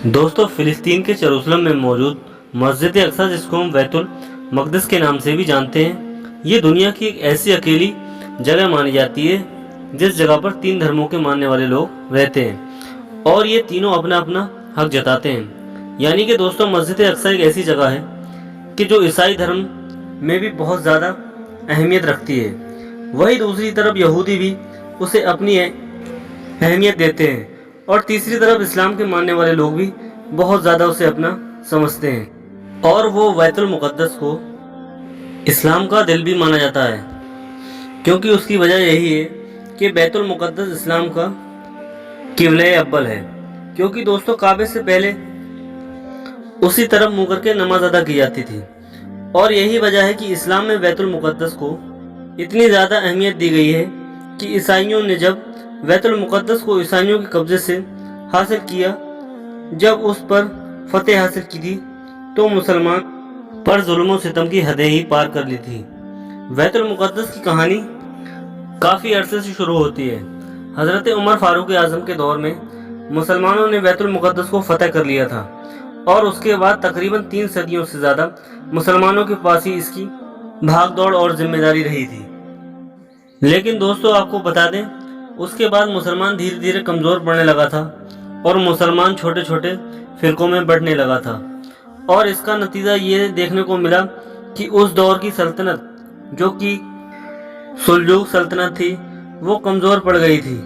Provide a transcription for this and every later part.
दोस्तों, फिलिस्तीन के यरूशलेम में मौजूद मस्जिद अक्सा, जिसको हम बैतुल मक़दिस के नाम से भी जानते हैं, ये दुनिया की एक ऐसी अकेली जगह मानी जाती है जिस जगह पर 3 धर्मों के मानने वाले लोग रहते हैं और ये तीनों अपना अपना हक जताते हैं। यानी कि दोस्तों, मस्जिद अक्सा एक ऐसी जगह है कि जो ईसाई धर्म में भी बहुत ज़्यादा अहमियत रखती है। वही दूसरी तरफ यहूदी भी उसे अपनी अहमियत देते हैं और तीसरी तरफ इस्लाम के मानने वाले लोग भी बहुत ज़्यादा उसे अपना समझते हैं। और वो बैतुल मुक़द्दस को इस्लाम का दिल भी माना जाता है, क्योंकि उसकी वजह यही है कि बैतुल मुक़द्दस इस्लाम का क़िबला अव्वल है। क्योंकि दोस्तों, काबे से पहले उसी तरफ मुँह करके नमाज अदा की जाती थी और यही वजह है कि इस्लाम में बैतुल मुक़द्दस को इतनी ज़्यादा अहमियत दी गई है कि ईसाइयों ने जब बैतुल मुक़द्दस को ईसाइयों के कब्ज़े से हासिल किया, जब उस पर फतेह हासिल की थी, तो मुसलमान पर जुल्म सितम की हदें ही पार कर ली थी। बैतुल मुक़द्दस की कहानी काफ़ी अरसे से शुरू होती है। हज़रत उमर फारूक आज़म के दौर में मुसलमानों ने बैतुल मुक़द्दस को फतेह कर लिया था और उसके बाद तकरीबन 3 सदियों से ज़्यादा मुसलमानों के पास ही इसकी भाग दौड़ और जिम्मेदारी रही थी। लेकिन दोस्तों, आपको बता दें, उसके बाद मुसलमान धीरे धीरे कमज़ोर पड़ने लगा था और मुसलमान छोटे छोटे फ़िरक़ों में बढ़ने लगा था। और इसका नतीजा ये देखने को मिला कि उस दौर की सल्तनत, जो कि सुल्जूक सल्तनत थी, वो कमज़ोर पड़ गई थी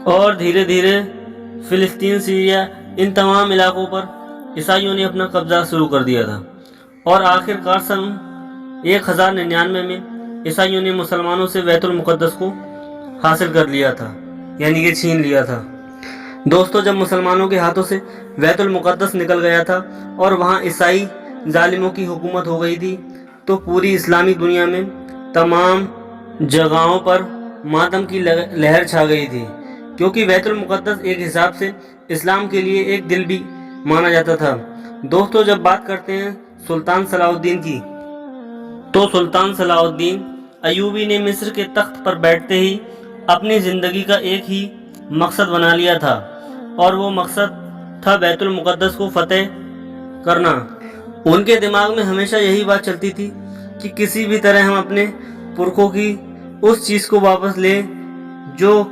और धीरे धीरे फ़िलिस्तीन, सीरिया, इन तमाम इलाकों पर ईसाइयों ने अपना कब्ज़ा शुरू कर दिया था। और आखिरकार सन 1099 में ईसाइयों ने मुसलमानों से बैतुल मुक़द्दस को हासिल कर लिया था, यानी कि छीन लिया था। दोस्तों, जब मुसलमानों के हाथों से बैतुल मुक़द्दस निकल गया था और वहाँ ईसाई जालिमों की हुकूमत हो गई थी, तो पूरी इस्लामी दुनिया में तमाम जगहों पर मातम की लहर छा गई थी। क्योंकि बैतुल मुक़द्दस एक हिसाब से इस्लाम के लिए एक दिल भी माना जाता था। दोस्तों, जब बात करते हैं सुल्तान सलाहुद्दीन की, तो सुल्तान सलाहुद्दीन अयूबी ने मिस्र के तख्त पर बैठते ही अपनी ज़िंदगी का एक ही मकसद बना लिया था, और वो मकसद था बैतुल मुक़द्दस को फतेह करना। उनके दिमाग में हमेशा यही बात चलती थी कि किसी भी तरह हम अपने पुरखों की उस चीज़ को वापस लें जो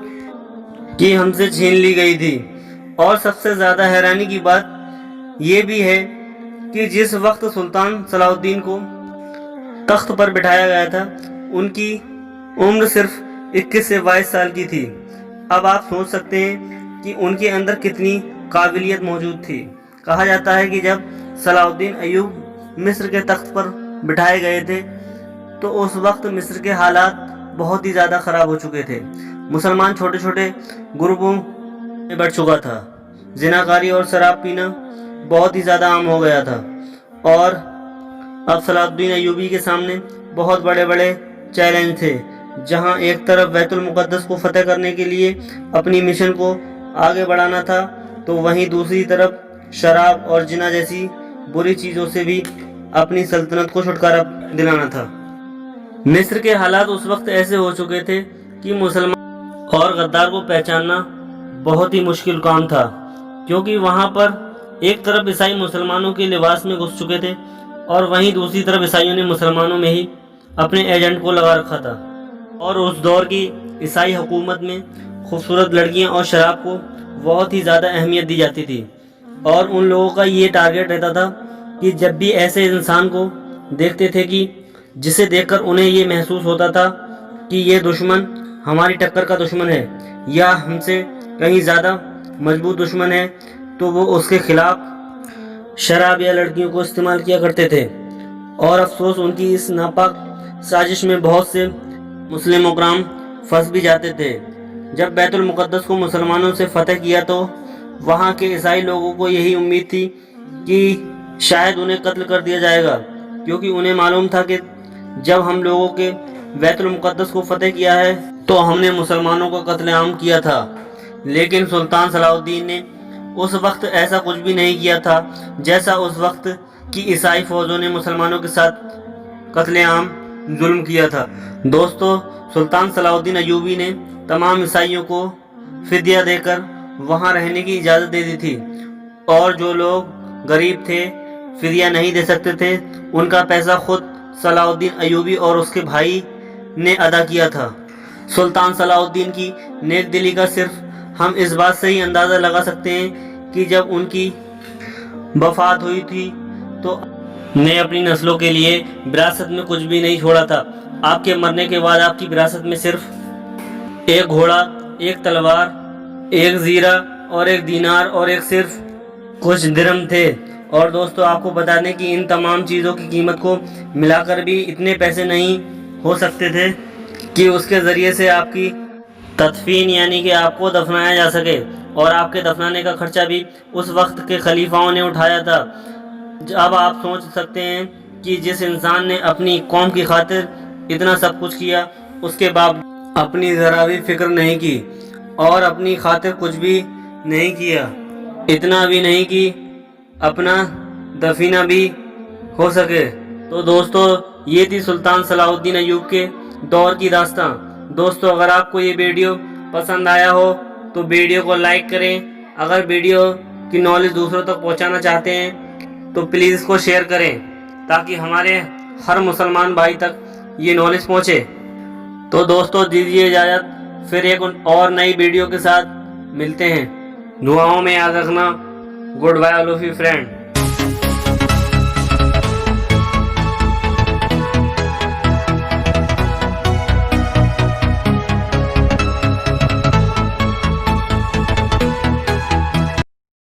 कि हमसे छीन ली गई थी। और सबसे ज़्यादा हैरानी की बात ये भी है कि जिस वक्त सुल्तान सलाहुद्दीन को तख्त पर बिठाया गया था, उनकी उम्र सिर्फ 21 से 22 साल की थी। अब आप सोच सकते हैं कि उनके अंदर कितनी काबिलियत मौजूद थी। कहा जाता है कि जब सलाहुद्दीन अयूब मिस्र के तख्त पर बिठाए गए थे, तो उस वक्त मिस्र के हालात बहुत ही ज़्यादा ख़राब हो चुके थे। मुसलमान छोटे छोटे ग्रुपों में बढ़ चुका था। जिनाकारी और शराब पीना बहुत ही ज़्यादा आम हो गया था। और अब सलाहुद्दीन अयूबी के सामने बहुत बड़े बड़े चैलेंज थे। जहां एक तरफ बैतुल मुक़द्दस को फतेह करने के लिए अपनी मिशन को आगे बढ़ाना था, तो वहीं दूसरी तरफ शराब और जिना जैसी बुरी चीज़ों से भी अपनी सल्तनत को छुटकारा दिलाना था। मिस्र के हालात उस वक्त ऐसे हो चुके थे कि मुसलमान और गद्दार को पहचानना बहुत ही मुश्किल काम था। क्योंकि वहाँ पर एक तरफ ईसाई मुसलमानों के लिबास में घुस चुके थे और वहीं दूसरी तरफ ईसाइयों ने मुसलमानों में ही अपने एजेंट को लगा रखा था। और उस दौर की ईसाई हुकूमत में खूबसूरत लड़कियां और शराब को बहुत ही ज़्यादा अहमियत दी जाती थी। और उन लोगों का ये टारगेट रहता था कि जब भी ऐसे इंसान को देखते थे कि जिसे देखकर उन्हें ये महसूस होता था कि ये दुश्मन हमारी टक्कर का दुश्मन है या हमसे कहीं ज़्यादा मजबूत दुश्मन है, तो वो उसके खिलाफ शराब या लड़कियों को इस्तेमाल किया करते थे। और अफसोस, उनकी इस नापाक साजिश में बहुत से मुस्लिम उकराम फंस भी जाते थे। जब बैतुल मुक़द्दस को मुसलमानों से फतेह किया, तो वहाँ के ईसाई लोगों को यही उम्मीद थी कि शायद उन्हें कत्ल कर दिया जाएगा, क्योंकि उन्हें मालूम था कि जब हम लोगों के बैतुल मुक़द्दस को फतेह किया है, तो हमने मुसलमानों का कत्लेआम किया था। लेकिन सुल्तान सलाहुद्दीन ने उस वक्त ऐसा कुछ भी नहीं किया था, जैसा उस वक्त की ईसाई फ़ौजों ने मुसलमानों के साथ कत्लेआम जुल्म किया था। दोस्तों, सुल्तान सलाहुद्दीन अयूबी ने तमाम ईसाइयों को फिदिया देकर वहाँ रहने की इजाज़त दे दी थी اور جو لوگ غریب تھے، فدیہ نہیں دے سکتے تھے، ان کا پیسہ خود صلاح الدین ایوبی اور اس کے بھائی نے ادا کیا تھا۔ سلطان صلاح الدین کی نیک دلی کا صرف ہم اس بات سے ہی اندازہ لگا سکتے ہیں کہ جب ان کی وفات ہوئی تھی تو نے اپنی نسلوں کے لیے وراثت میں کچھ بھی نہیں چھوڑا تھا۔ آپ کے مرنے کے بعد آپ کی وراثت میں صرف ایک گھوڑا، ایک تلوار، ایک زیرہ اور ایک دینار اور ایک صرف کچھ درہم تھے۔ اور دوستو، آپ کو بتا دیں کہ ان تمام چیزوں کی قیمت کو ملا کر بھی اتنے پیسے نہیں ہو سکتے تھے کہ اس کے ذریعے سے آپ کی تدفین یعنی کہ آپ کو دفنایا جا سکے، اور آپ کے دفنانے کا خرچہ بھی اس وقت کے خلیفاؤں نے اٹھایا تھا۔ اب آپ سوچ سکتے ہیں کہ جس انسان نے اپنی قوم کی خاطر اتنا سب کچھ کیا، اس کے بعد اپنی ذرا بھی فکر نہیں کی اور اپنی خاطر کچھ بھی نہیں کیا، اتنا بھی نہیں کہ اپنا دفینہ بھی ہو سکے۔ تو دوستو، یہ تھی سلطان صلاح الدین ایوب کے دور کی داستاں۔ دوستو، اگر آپ کو یہ ویڈیو پسند آیا ہو تو ویڈیو کو لائک کریں۔ اگر ویڈیو کی نالج دوسروں تک پہنچانا چاہتے ہیں تو پلیز اس کو شیئر کریں تاکہ ہمارے ہر مسلمان بھائی تک یہ نالج پہنچے۔ تو دوستو، دیجیے اجازت، پھر ایک اور نئی ویڈیو کے ساتھ ملتے ہیں۔ دعاؤں میں یاد رکھنا۔ Goodbye all of you friend.